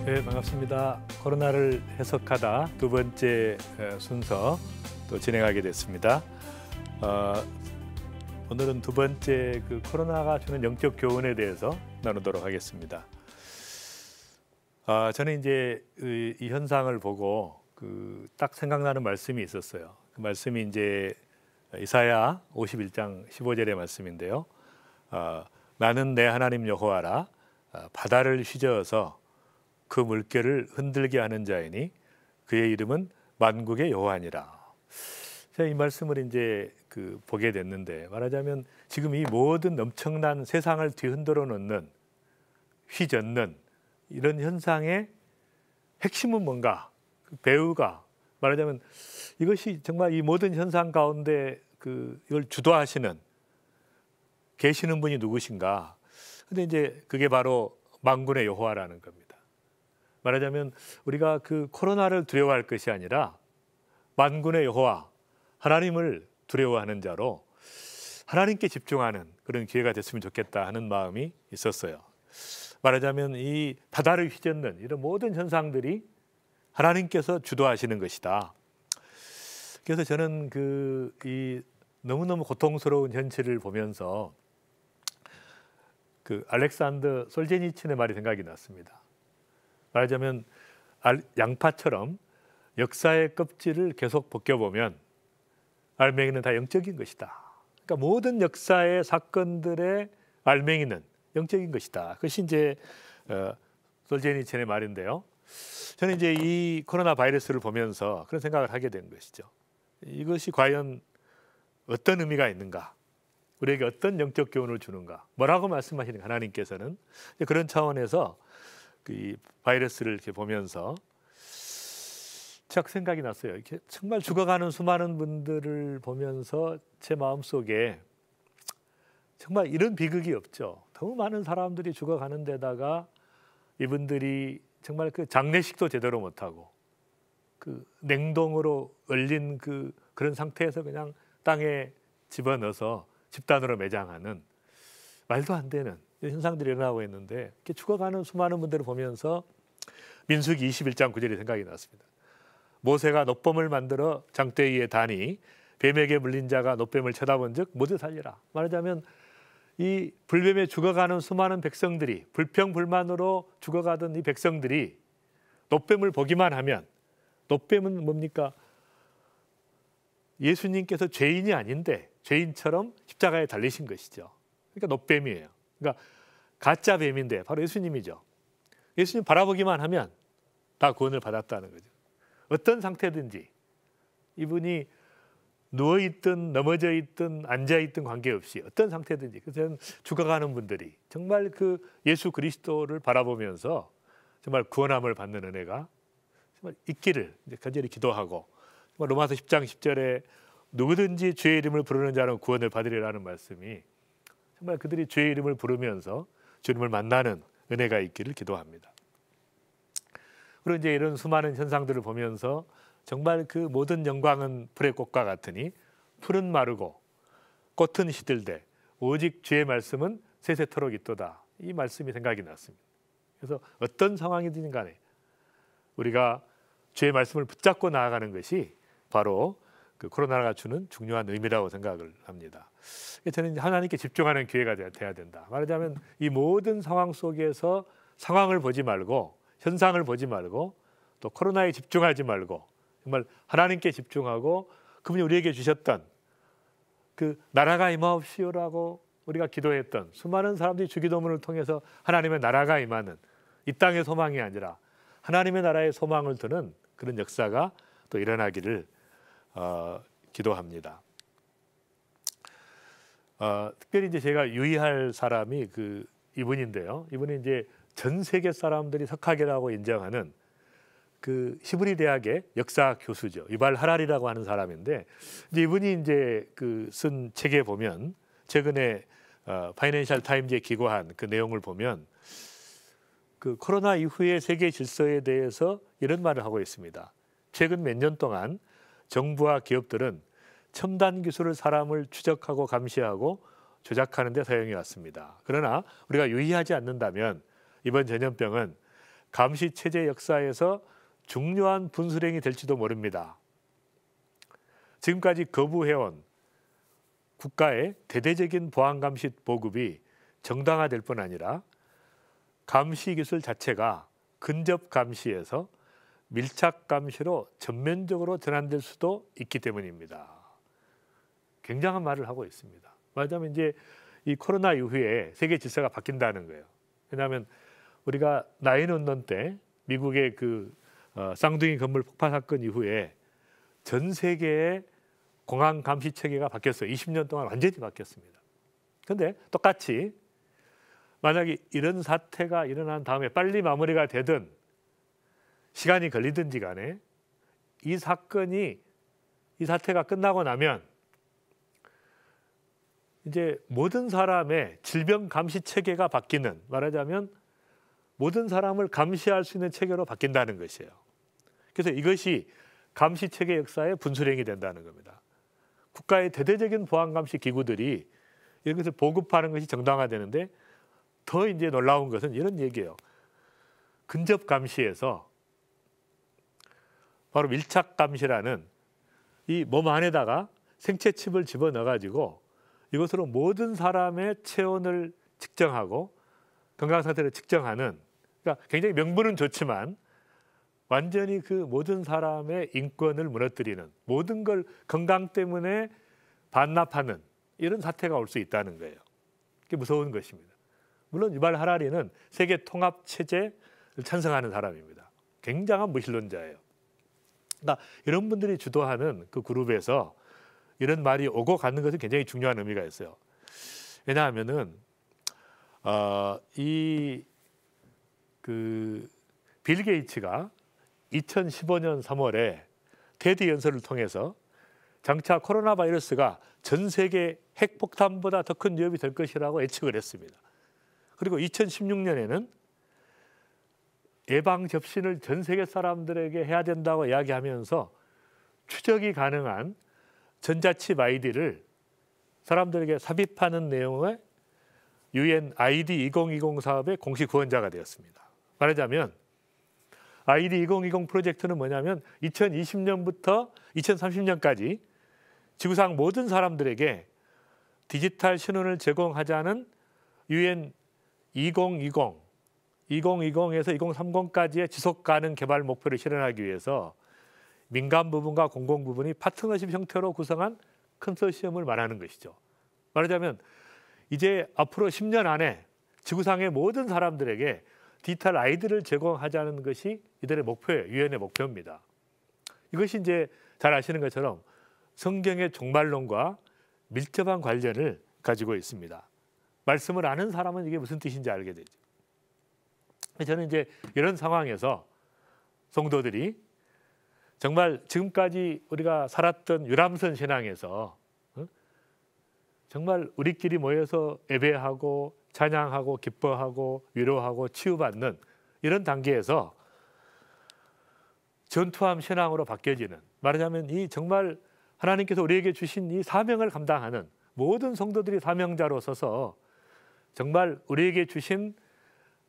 네, 반갑습니다. 코로나를 해석하다 두 번째 순서 또 진행하게 됐습니다. 오늘은 두 번째 코로나가 주는 영적 교훈에 대해서 나누도록 하겠습니다. 저는 이제 이 현상을 보고 딱 생각나는 말씀이 있었어요. 그 말씀이 이제 이사야 51장 15절의 말씀인데요. 나는 내 하나님 여호와라. 바다를 휘저어서 그 물결을 흔들게 하는 자이니 그의 이름은 만국의 여호와니라. 제가 이 말씀을 이제 보게 됐는데, 말하자면 지금 이 모든 엄청난 세상을 뒤흔들어 놓는, 휘젓는 이런 현상의 핵심은 뭔가? 배우가 말하자면 이것이 정말 이 모든 현상 가운데 이걸 주도하시는 계시는 분이 누구신가? 근데 이제 그게 바로 만군의 여호와라는 겁니다. 말하자면 우리가 코로나를 두려워할 것이 아니라 만군의 여호와, 하나님을 두려워하는 자로 하나님께 집중하는 그런 기회가 됐으면 좋겠다 하는 마음이 있었어요. 말하자면 이 바다를 휘젓는 이런 모든 현상들이 하나님께서 주도하시는 것이다. 그래서 저는 이 너무너무 고통스러운 현실을 보면서 알렉산더 솔제니친의 말이 생각이 났습니다. 말하자면 양파처럼 역사의 껍질을 계속 벗겨보면 알맹이는 다 영적인 것이다. 그러니까 모든 역사의 사건들의 알맹이는 영적인 것이다. 그것이 이제 솔제니친의 말인데요. 저는 이제 이 코로나 바이러스를 보면서 그런 생각을 하게 된 것이죠. 이것이 과연 어떤 의미가 있는가? 우리에게 어떤 영적 교훈을 주는가? 뭐라고 말씀하시는가? 하나님께서는 그런 차원에서 이 바이러스를 이렇게 보면서 딱 생각이 났어요. 이렇게 정말 죽어가는 수많은 분들을 보면서 제 마음속에 정말 이런 비극이 없죠. 너무 많은 사람들이 죽어가는 데다가 이분들이 정말 장례식도 제대로 못하고 냉동으로 얼린 그런 상태에서 그냥 땅에 집어넣어서 집단으로 매장하는 말도 안 되는 현상들이 일어나고 있는데, 이렇게 죽어가는 수많은 분들을 보면서 민수기 21장 9절이 생각이 났습니다. 모세가 놋뱀을 만들어 장대 위에 다니 뱀에게 물린 자가 놋뱀을 쳐다본 즉 모두 살리라. 말하자면 이 불뱀에 죽어가는 수많은 백성들이, 불평불만으로 죽어가던 이 백성들이 놋뱀을 보기만 하면, 놋뱀은 뭡니까? 예수님께서 죄인이 아닌데 죄인처럼 십자가에 달리신 것이죠. 그러니까 놋뱀이에요. 그러니까 가짜 뱀인데 바로 예수님이죠. 예수님 바라보기만 하면 다 구원을 받았다는 거죠. 어떤 상태든지 이분이 누워있든 넘어져 있든 앉아있든 관계없이 어떤 상태든지, 그래서 죽어가는 분들이 정말 예수 그리스도를 바라보면서 정말 구원함을 받는 은혜가 정말 있기를 간절히 기도하고, 정말 로마서 10장 10절에 누구든지 주의 이름을 부르는 자는 구원을 받으리라는 말씀이 정말 그들이 주의 이름을 부르면서 주님을 만나는 은혜가 있기를 기도합니다. 그리고 이제 이런 수많은 현상들을 보면서 정말 모든 영광은 풀의 꽃과 같으니 풀은 마르고 꽃은 시들되 오직 주의 말씀은 세세토록 있도다. 이 말씀이 생각이 났습니다. 그래서 어떤 상황이든 간에 우리가 주의 말씀을 붙잡고 나아가는 것이 바로 코로나가 주는 중요한 의미라고 생각을 합니다. 저는 하나님께 집중하는 기회가 돼야 된다. 말하자면 이 모든 상황 속에서 상황을 보지 말고, 현상을 보지 말고, 또 코로나에 집중하지 말고 정말 하나님께 집중하고, 그분이 우리에게 주셨던 나라가 임하옵시오라고 우리가 기도했던 수많은 사람들이 주기도문을 통해서 하나님의 나라가 임하는, 이 땅의 소망이 아니라 하나님의 나라의 소망을 두는 그런 역사가 또 일어나기를 기도합니다. 특별히 이제 제가 유의할 사람이 이분인데요. 이분이 이제 전 세계 사람들이 석학이라고 인정하는 히브리 대학의 역사 교수죠. 유발 하라리라고 하는 사람인데, 이제 이분이 이제 쓴 책에 보면, 최근에 파이낸셜 타임즈에 기고한 그 내용을 보면 코로나 이후의 세계 질서에 대해서 이런 말을 하고 있습니다. 최근 몇 년 동안 정부와 기업들은 첨단 기술을 사람을 추적하고 감시하고 조작하는 데 사용해 왔습니다. 그러나 우리가 유의하지 않는다면 이번 전염병은 감시 체제 역사에서 중요한 분수령이 될지도 모릅니다. 지금까지 거부해온 국가의 대대적인 보안 감시 보급이 정당화될 뿐 아니라 감시 기술 자체가 근접 감시에서 밀착 감시로 전면적으로 전환될 수도 있기 때문입니다. 굉장한 말을 하고 있습니다. 말하자면 이제 이 코로나 이후에 세계 질서가 바뀐다는 거예요. 왜냐하면 우리가 9/11 때 미국의 그 쌍둥이 건물 폭파 사건 이후에 전 세계의 공항 감시 체계가 바뀌었어요. 20년 동안 완전히 바뀌었습니다. 그런데 똑같이 만약에 이런 사태가 일어난 다음에 빨리 마무리가 되든 시간이 걸리든지 간에 이 사태가 끝나고 나면 이제 모든 사람의 질병 감시 체계가 바뀌는, 말하자면 모든 사람을 감시할 수 있는 체계로 바뀐다는 것이에요. 그래서 이것이 감시 체계 역사의 분수령이 된다는 겁니다. 국가의 대대적인 보안 감시 기구들이 이런 것을 보급하는 것이 정당화되는데, 더 이제 놀라운 것은 이런 얘기예요. 근접 감시에서 바로 밀착 감시라는 이 몸 안에다가 생체 칩을 집어넣어 가지고 이것으로 모든 사람의 체온을 측정하고 건강 상태를 측정하는, 그러니까 굉장히 명분은 좋지만 완전히 그 모든 사람의 인권을 무너뜨리는, 모든 걸 건강 때문에 반납하는 이런 사태가 올 수 있다는 거예요. 그게 무서운 것입니다. 물론 유발 하라리는 세계 통합 체제를 찬성하는 사람입니다. 굉장한 무신론자예요. 그러니까 이런 분들이 주도하는 그 그룹에서 이런 말이 오고 가는 것은 굉장히 중요한 의미가 있어요. 왜냐하면은 빌 게이츠가 2015년 3월에 테드 연설을 통해서 장차 코로나 바이러스가 전 세계 핵폭탄보다 더 큰 위협이 될 것이라고 예측을 했습니다. 그리고 2016년에는 예방 접신을 전 세계 사람들에게 해야 된다고 이야기하면서 추적이 가능한 전자칩 아이디를 사람들에게 삽입하는 내용의 UN ID 2020 사업의 공식 후원자가 되었습니다. 말하자면 ID 2020 프로젝트는 뭐냐면 2020년부터 2030년까지 지구상 모든 사람들에게 디지털 신원을 제공하자는 UN 2020에서 2030까지의 지속 가능 개발 목표를 실현하기 위해서 민간 부분과 공공 부분이 파트너십 형태로 구성한 컨소시엄을 말하는 것이죠. 말하자면 이제 앞으로 10년 안에 지구상의 모든 사람들에게 디지털 아이디를 제공하자는 것이 이들의 목표예요. 유엔의 목표입니다. 이것이 이제 잘 아시는 것처럼 성경의 종말론과 밀접한 관련을 가지고 있습니다. 말씀을 아는 사람은 이게 무슨 뜻인지 알게 되죠. 저는 이제 이런 상황에서 성도들이 정말 지금까지 우리가 살았던 유람선 신앙에서 정말 우리끼리 모여서 예배하고 찬양하고 기뻐하고 위로하고 치유받는 이런 단계에서 전투함 신앙으로 바뀌어지는, 말하자면 이 정말 하나님께서 우리에게 주신 이 사명을 감당하는 모든 성도들이 사명자로 서서 정말 우리에게 주신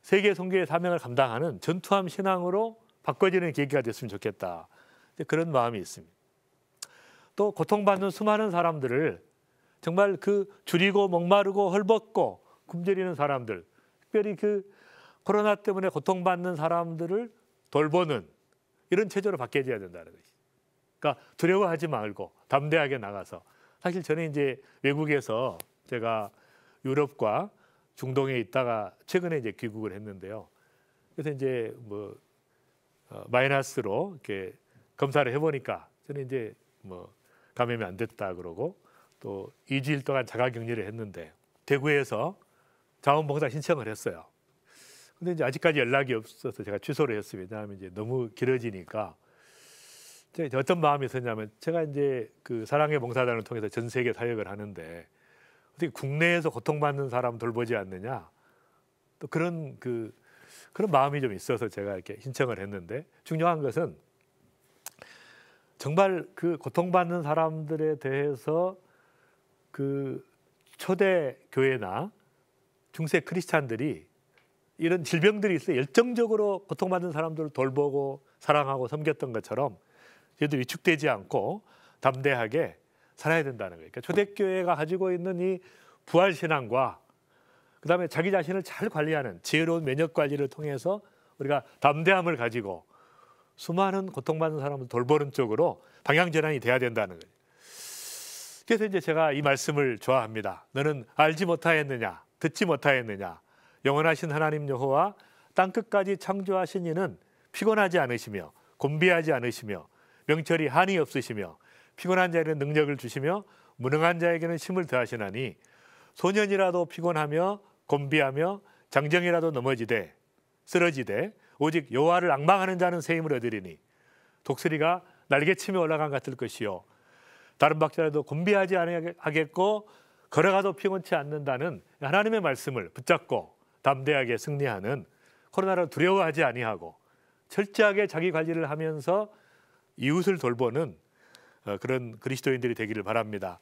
세계 선교의 사명을 감당하는 전투함 신앙으로 바꿔지는 계기가 됐으면 좋겠다. 그런 마음이 있습니다. 또 고통받는 수많은 사람들을 정말 그 줄이고 목마르고 헐벗고 굶주리는 사람들, 특별히 그 코로나 때문에 고통받는 사람들을 돌보는 이런 체제로 바뀌어져야 된다는 것이. 그러니까 두려워하지 말고 담대하게 나가서, 사실 저는 이제 외국에서 제가 유럽과 중동에 있다가 최근에 이제 귀국을 했는데요. 그래서 이제 마이너스로 이렇게 검사를 해보니까 저는 이제 감염이 안 됐다 그러고 또 2주일 동안 자가격리를 했는데 대구에서 자원봉사 신청을 했어요. 근데 이제 아직까지 연락이 없어서 제가 취소를 했습니다. 왜냐하면 이제 너무 길어지니까. 제가 어떤 마음이 있었냐면, 제가 이제 그 사랑의 봉사단을 통해서 전 세계 사역을 하는데 어떻게 국내에서 고통받는 사람 돌보지 않느냐, 또 그런 마음이 좀 있어서 제가 이렇게 신청을 했는데, 중요한 것은 정말 그 고통받는 사람들에 대해서 그 초대 교회나 중세 크리스찬들이 이런 질병들이 있어요. 열정적으로 고통받는 사람들을 돌보고 사랑하고 섬겼던 것처럼 저희도 위축되지 않고 담대하게 살아야 된다는 거예요. 그러니까 초대교회가 가지고 있는 이 부활신앙과 그다음에 자기 자신을 잘 관리하는 지혜로운 면역 관리를 통해서 우리가 담대함을 가지고 수많은 고통받는 사람을 돌보는 쪽으로 방향 전환이 돼야 된다는 거예요. 그래서 이제 제가 이 말씀을 좋아합니다. 너는 알지 못하였느냐, 듣지 못하였느냐. 영원하신 하나님 여호와 땅 끝까지 창조하신 이는 피곤하지 않으시며 곤비하지 않으시며 명철이 한이 없으시며 피곤한 자에게는 능력을 주시며 무능한 자에게는 힘을 더하시나니 소년이라도 피곤하며 곤비하며 장정이라도 넘어지되 쓰러지되 오직 여호와를 앙망하는 자는 새 힘을 얻으리니 독수리가 날개치며 올라간 같을 것이요 다른 박자라도 곤비하지 아니하겠고 걸어가도 피곤치 않는다는 하나님의 말씀을 붙잡고 담대하게 승리하는, 코로나를 두려워하지 아니하고 철저하게 자기 관리를 하면서 이웃을 돌보는 그런 그리스도인들이 되기를 바랍니다.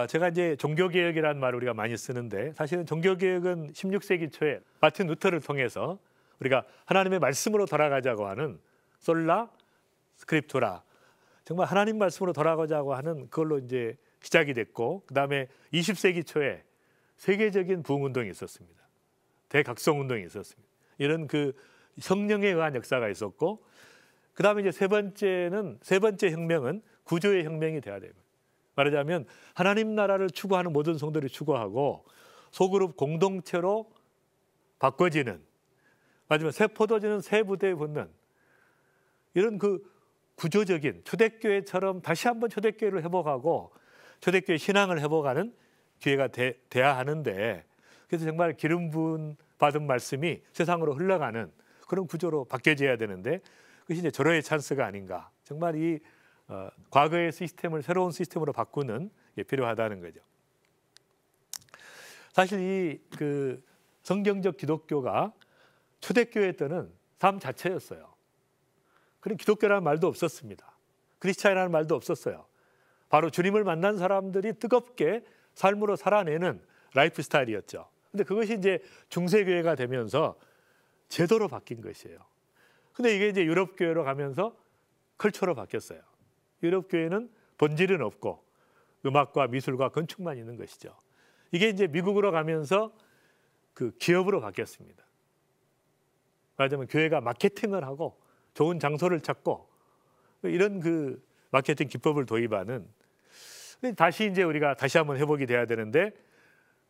제가 이제 종교개혁이라는 말을 우리가 많이 쓰는데 사실은 종교개혁은 16세기 초에 마틴 루터를 통해서 우리가 하나님의 말씀으로 돌아가자고 하는 솔라 스크립투라, 정말 하나님 말씀으로 돌아가자고 하는 그걸로 이제 시작이 됐고, 그 다음에 20세기 초에 세계적인 부흥운동이 있었습니다. 대각성운동이 있었습니다. 이런 그 성령에 의한 역사가 있었고, 그 다음에 이제 세 번째 혁명은 구조의 혁명이 돼야 됩니다. 말하자면 하나님 나라를 추구하는 모든 성도들이 추구하고 소그룹 공동체로 바꿔지는, 마지막 새 포도주는 새 부대에 붙는 이런 그 구조적인 초대교회처럼 다시 한번 초대교회를 회복하고 초대교회 신앙을 회복하는 기회가 돼야 하는데, 그래서 정말 기름 부은 받은 말씀이 세상으로 흘러가는 그런 구조로 바뀌어져야 되는데 그것이 이제 절호의 찬스가 아닌가. 정말 이 과거의 시스템을 새로운 시스템으로 바꾸는 게 필요하다는 거죠. 사실 이 그 성경적 기독교가 초대교회 때는 삶 자체였어요. 그런 기독교라는 말도 없었습니다. 크리스찬이라는 말도 없었어요. 바로 주님을 만난 사람들이 뜨겁게 삶으로 살아내는 라이프 스타일이었죠. 근데 그것이 이제 중세교회가 되면서 제도로 바뀐 것이에요. 근데 이게 이제 유럽 교회로 가면서 컬처로 바뀌었어요. 유럽 교회는 본질은 없고 음악과 미술과 건축만 있는 것이죠. 이게 이제 미국으로 가면서 그 기업으로 바뀌었습니다. 말하자면 교회가 마케팅을 하고 좋은 장소를 찾고 이런 그 마케팅 기법을 도입하는, 다시 이제 우리가 다시 한번 회복이 돼야 되는데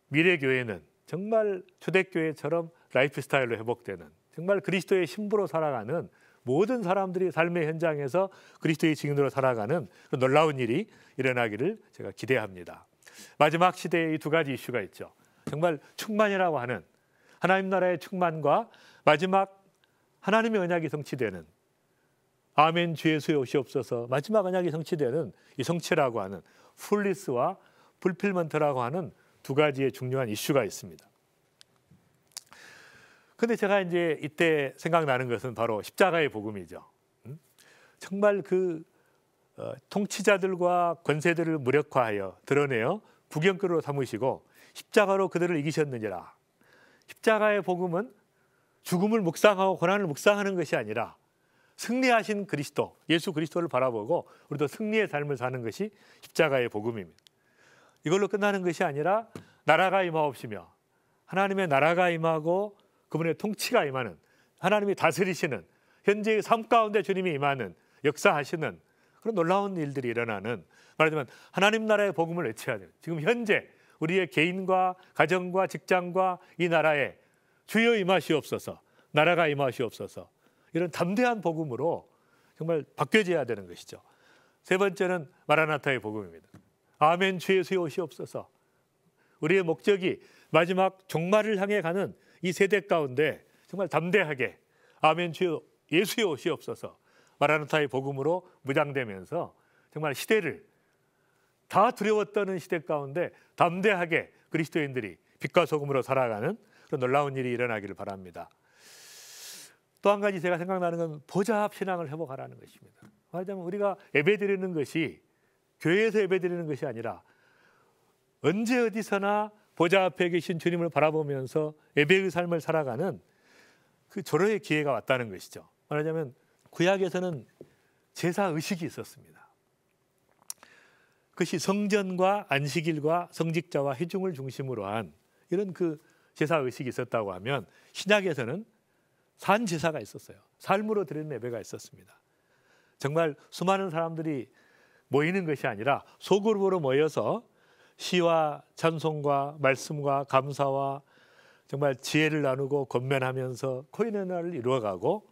미래 교회는 정말 초대교회처럼 라이프 스타일로 회복되는, 정말 그리스도의 신부로 살아가는, 모든 사람들이 삶의 현장에서 그리스도의 증인으로 살아가는 놀라운 일이 일어나기를 제가 기대합니다. 마지막 시대에 이 두 가지 이슈가 있죠. 정말 충만이라고 하는 하나님 나라의 충만과 마지막 하나님의 언약이 성취되는, 아멘 주 예수의 오시옵소서, 마지막 언약이 성취되는 이 성취라고 하는 풀리스와 풀필먼트라고 하는 두 가지의 중요한 이슈가 있습니다. 근데 제가 이제 이때 생각나는 것은 바로 십자가의 복음이죠. 정말 그 통치자들과 권세들을 무력화하여 드러내어 부경거리로 삼으시고 십자가로 그들을 이기셨느니라. 십자가의 복음은 죽음을 묵상하고 고난을 묵상하는 것이 아니라 승리하신 그리스도, 예수 그리스도를 바라보고 우리도 승리의 삶을 사는 것이 십자가의 복음입니다. 이걸로 끝나는 것이 아니라 나라가 임하옵시며, 하나님의 나라가 임하고 그분의 통치가 임하는, 하나님이 다스리시는, 현재의 삶 가운데 주님이 임하는, 역사하시는 그런 놀라운 일들이 일어나는, 말하자면 하나님 나라의 복음을 외쳐야 돼요. 지금 현재 우리의 개인과 가정과 직장과 이 나라에 주여 임하시옵소서, 나라가 임하시옵소서, 이런 담대한 복음으로 정말 바뀌어져야 되는 것이죠. 세 번째는 마라나타의 복음입니다. 아멘 주 예수의 오시옵소서. 우리의 목적이 마지막 종말을 향해 가는 이 세대 가운데 정말 담대하게 아멘 주 예수의 오시옵소서, 마라나타의 복음으로 무장되면서 정말 시대를, 다 두려웠던 시대 가운데 담대하게 그리스도인들이 빛과 소금으로 살아가는 그런 놀라운 일이 일어나기를 바랍니다. 또 한 가지 제가 생각나는 건 보좌합 신앙을 회복하라는 것입니다. 말하자면 우리가 예배드리는 것이 교회에서 예배드리는 것이 아니라 언제 어디서나 보좌 앞에 계신 주님을 바라보면서 예배의 삶을 살아가는 그 절호의 기회가 왔다는 것이죠. 말하자면 구약에서는 제사 의식이 있었습니다. 그것이 성전과 안식일과 성직자와 회중을 중심으로 한 이런 그 제사 의식이 있었다고 하면, 신약에서는 산 제사가 있었어요. 삶으로 드리는 예배가 있었습니다. 정말 수많은 사람들이 모이는 것이 아니라 소그룹으로 모여서 시와 찬송과 말씀과 감사와 정말 지혜를 나누고 권면하면서 코인의 이루어가고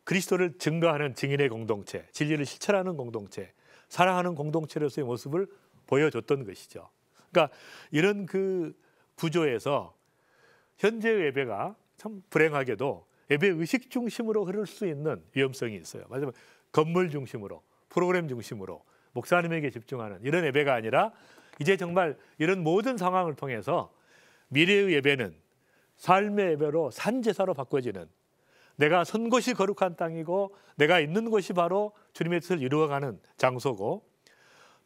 그리스도를 증거하는 증인의 공동체, 진리를 실천하는 공동체, 사랑하는 공동체로서의 모습을 보여줬던 것이죠. 그러니까 이런 그 구조에서 현재의 예배가 참 불행하게도 예배 의식 중심으로 흐를 수 있는 위험성이 있어요. 맞아요. 건물 중심으로, 프로그램 중심으로 목사님에게 집중하는 이런 예배가 아니라, 이제 정말 이런 모든 상황을 통해서 미래의 예배는 삶의 예배로 산제사로 바꿔지는, 내가 선 곳이 거룩한 땅이고 내가 있는 곳이 바로 주님의 뜻을 이루어가는 장소고,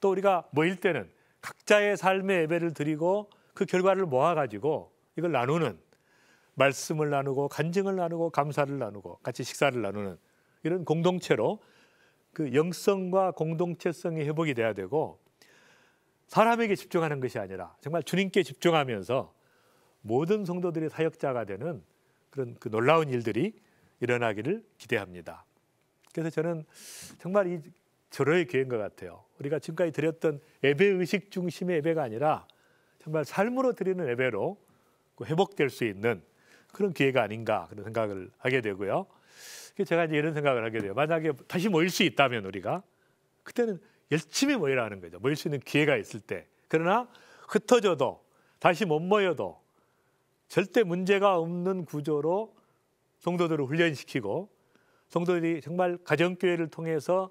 또 우리가 모일 때는 각자의 삶의 예배를 드리고 그 결과를 모아가지고 이걸 나누는, 말씀을 나누고 간증을 나누고 감사를 나누고 같이 식사를 나누는 이런 공동체로 그 영성과 공동체성이 회복이 돼야 되고, 사람에게 집중하는 것이 아니라 정말 주님께 집중하면서 모든 성도들이 사역자가 되는 그런 그 놀라운 일들이 일어나기를 기대합니다. 그래서 저는 정말 이 절호의 기회인 것 같아요. 우리가 지금까지 드렸던 예배 의식 중심의 예배가 아니라 정말 삶으로 드리는 예배로 회복될 수 있는 그런 기회가 아닌가, 그런 생각을 하게 되고요. 제가 이제 이런 생각을 하게 돼요. 만약에 다시 모일 수 있다면 우리가 그때는 열심히 모이라는 거죠. 모일 수 있는 기회가 있을 때. 그러나 흩어져도 다시 못 모여도 절대 문제가 없는 구조로 성도들을 훈련시키고, 성도들이 정말 가정교회를 통해서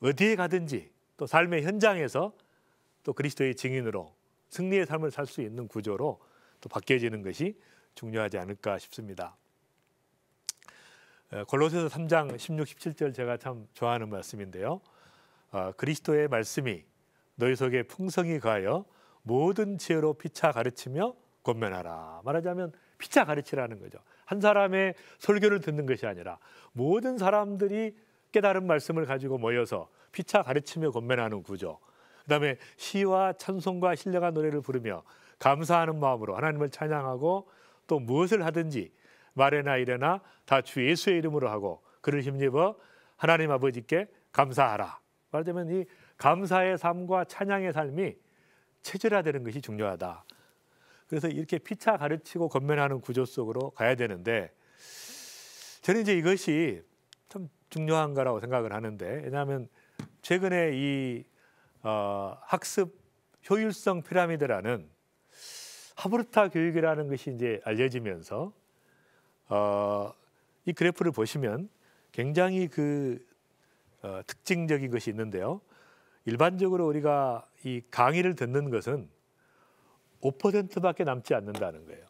어디에 가든지 또 삶의 현장에서 또 그리스도의 증인으로 승리의 삶을 살 수 있는 구조로 또 바뀌어지는 것이 중요하지 않을까 싶습니다. 골로새서 3장 16, 17절 제가 참 좋아하는 말씀인데요. 그리스도의 말씀이 너희 속에 풍성히 거하여 모든 지혜로 피차 가르치며 권면하라. 말하자면 피차 가르치라는 거죠. 한 사람의 설교를 듣는 것이 아니라 모든 사람들이 깨달은 말씀을 가지고 모여서 피차 가르치며 권면하는 구조. 그다음에 시와 찬송과 신령한 노래를 부르며 감사하는 마음으로 하나님을 찬양하고, 또 무엇을 하든지 말에나 일에나 다 주 예수의 이름으로 하고 그를 힘입어 하나님 아버지께 감사하라. 말하자면 이 감사의 삶과 찬양의 삶이 체질화되는 것이 중요하다. 그래서 이렇게 피차 가르치고 권면하는 구조 속으로 가야 되는데, 저는 이제 이것이 참 중요한 거라고 생각을 하는데, 왜냐하면 최근에 이 학습 효율성 피라미드라는 하브르타 교육이라는 것이 이제 알려지면서 이 그래프를 보시면 굉장히 특징적인 것이 있는데요. 일반적으로 우리가 이 강의를 듣는 것은 5%밖에 남지 않는다는 거예요.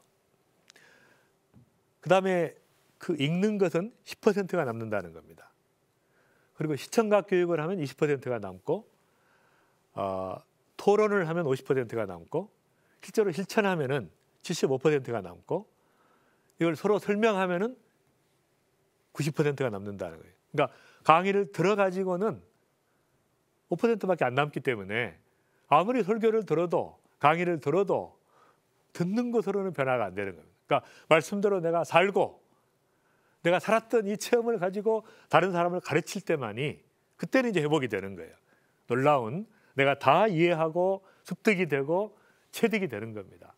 그 다음에 그 읽는 것은 10%가 남는다는 겁니다. 그리고 시청각 교육을 하면 20%가 남고, 토론을 하면 50%가 남고, 실제로 실천하면은 75%가 남고, 이걸 서로 설명하면은 90%가 남는다는 거예요. 그러니까 강의를 들어가지고는 5%밖에 안 남기 때문에 아무리 설교를 들어도, 강의를 들어도 듣는 것으로는 변화가 안 되는 겁니다. 그러니까 말씀대로 내가 살고 내가 살았던 이 체험을 가지고 다른 사람을 가르칠 때만이 그때는 이제 회복이 되는 거예요. 놀라운, 내가 다 이해하고 습득이 되고 체득이 되는 겁니다.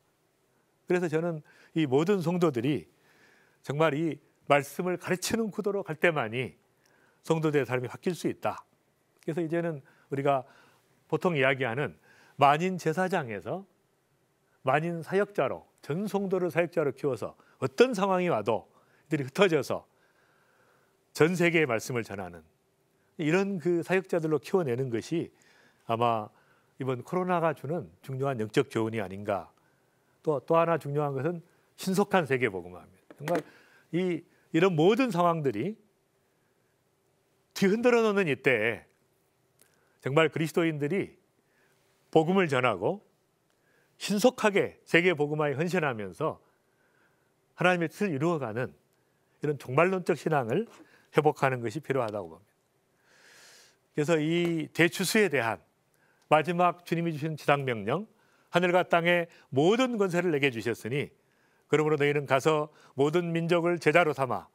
그래서 저는 이 모든 성도들이 정말 이 말씀을 가르치는 구도로 갈 때만이 성도들의 삶이 바뀔 수 있다. 그래서 이제는 우리가 보통 이야기하는 만인 제사장에서 만인 사역자로, 전 성도를 사역자로 키워서 어떤 상황이 와도 이들이 흩어져서 전 세계의 말씀을 전하는 이런 그 사역자들로 키워내는 것이 아마 이번 코로나가 주는 중요한 영적 교훈이 아닌가. 또 하나 중요한 것은 신속한 세계 복음화입니다. 정말 이런 모든 상황들이 뒤흔들어 놓는 이때에 정말 그리스도인들이 복음을 전하고 신속하게 세계 복음화에 헌신하면서 하나님의 뜻을 이루어가는 이런 종말론적 신앙을 회복하는 것이 필요하다고 봅니다. 그래서 이 대추수에 대한 마지막 주님이 주신 지상명령, 하늘과 땅의 모든 권세를 내게 주셨으니 그러므로 너희는 가서 모든 민족을 제자로 삼아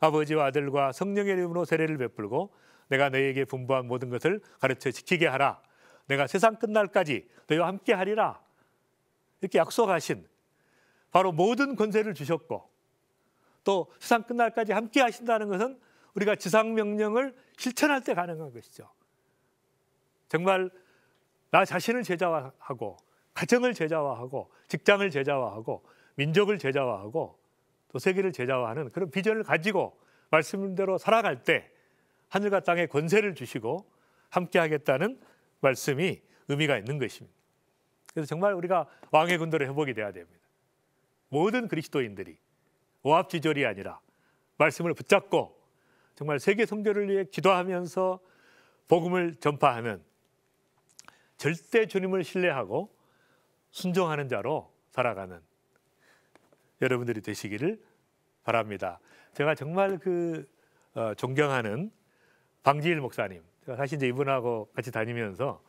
아버지와 아들과 성령의 이름으로 세례를 베풀고 내가 너희에게 분부한 모든 것을 가르쳐 지키게 하라. 내가 세상 끝날까지 너희와 함께 하리라. 이렇게 약속하신 바로 모든 권세를 주셨고 또 세상 끝날까지 함께 하신다는 것은 우리가 지상명령을 실천할 때 가능한 것이죠. 정말 나 자신을 제자화하고 가정을 제자화하고 직장을 제자화하고 민족을 제자화하고 또 세계를 제자화하는 그런 비전을 가지고 말씀대로 살아갈 때 하늘과 땅에 권세를 주시고 함께 하겠다는 말씀이 의미가 있는 것입니다. 그래서 정말 우리가 왕의 군대로 회복이 돼야 됩니다. 모든 그리스도인들이 오합지졸이 아니라 말씀을 붙잡고 정말 세계 선교를 위해 기도하면서 복음을 전파하는 절대 주님을 신뢰하고 순종하는 자로 살아가는 여러분들이 되시기를 바랍니다. 제가 정말 존경하는 방지일 목사님, 제가 사실 이제 이분하고 같이 다니면서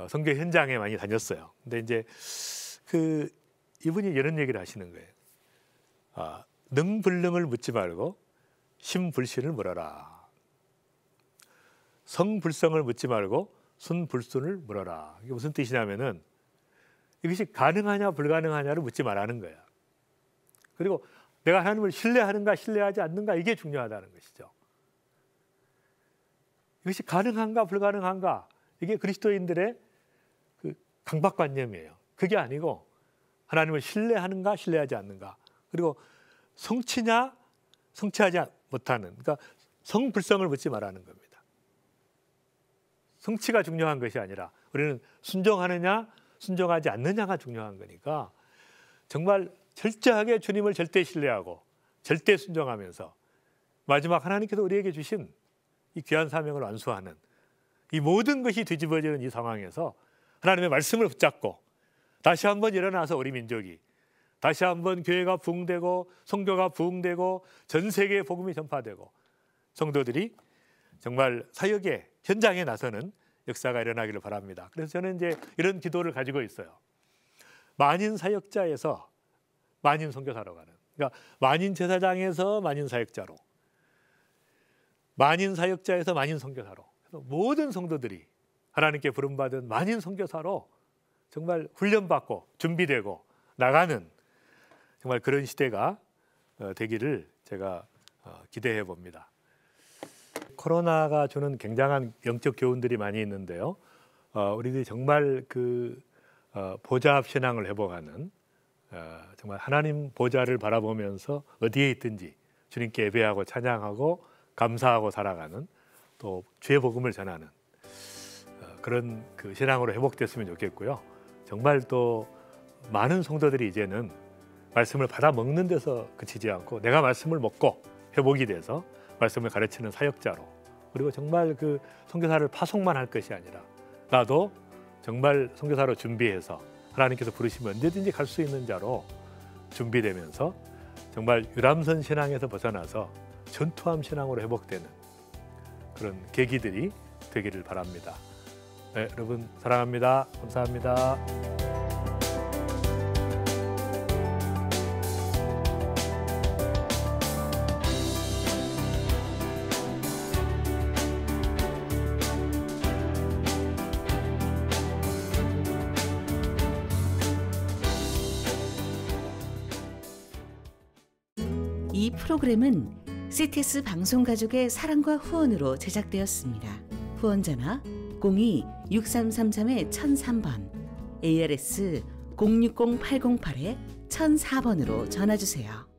선교 현장에 많이 다녔어요. 근데 이제 이분이 이런 얘기를 하시는 거예요. 능불능을 묻지 말고 신불신을 물어라. 성불성을 묻지 말고 순불순을 물어라. 이게 무슨 뜻이냐면은 이것이 가능하냐 불가능하냐를 묻지 말라는 거야. 그리고 내가 하나님을 신뢰하는가 신뢰하지 않는가 이게 중요하다는 것이죠. 이것이 가능한가 불가능한가 이게 그리스도인들의 강박관념이에요. 그게 아니고 하나님을 신뢰하는가 신뢰하지 않는가 그리고 성취냐 성취하지 못하는 그러니까 성불성을 묻지 말라는 겁니다. 성취가 중요한 것이 아니라 우리는 순종하느냐 순종하지 않느냐가 중요한 거니까 정말 철저하게 주님을 절대 신뢰하고 절대 순종하면서 마지막 하나님께서 우리에게 주신 이 귀한 사명을 완수하는 이 모든 것이 뒤집어지는 이 상황에서 하나님의 말씀을 붙잡고 다시 한번 일어나서 우리 민족이 다시 한번 교회가 부흥되고 선교가 부흥되고 전 세계에 복음이 전파되고 성도들이 정말 사역의 현장에 나서는 역사가 일어나기를 바랍니다. 그래서 저는 이제 이런 기도를 가지고 있어요. 만인 사역자에서 만인 선교사로 가는, 그러니까 만인 제사장에서 만인 사역자로, 만인 사역자에서 만인 선교사로, 모든 성도들이 하나님께 부름받은 만인 선교사로 정말 훈련받고 준비되고 나가는 정말 그런 시대가 되기를 제가 기대해 봅니다. 코로나가 주는 굉장한 영적 교훈들이 많이 있는데요. 우리들이 정말 보좌 신앙을 회복하는 정말 하나님 보좌를 바라보면서 어디에 있든지 주님께 예배하고 찬양하고 감사하고 살아가는 또 주의 복음을 전하는 그런 신앙으로 회복됐으면 좋겠고요. 정말 또 많은 성도들이 이제는 말씀을 받아 먹는 데서 그치지 않고 내가 말씀을 먹고 회복이 돼서 말씀을 가르치는 사역자로, 그리고 정말 선교사를 파송만 할 것이 아니라 나도 정말 선교사로 준비해서 하나님께서 부르시면 언제든지 갈 수 있는 자로 준비되면서 정말 유람선 신앙에서 벗어나서 전투함 신앙으로 회복되는 그런 계기들이 되기를 바랍니다. 네, 여러분 사랑합니다. 감사합니다. 이 프로그램은 CTS 방송가족의 사랑과 후원으로 제작되었습니다. 후원전화 02-6333-1003번, ARS 060-808-1004번으로 전화주세요.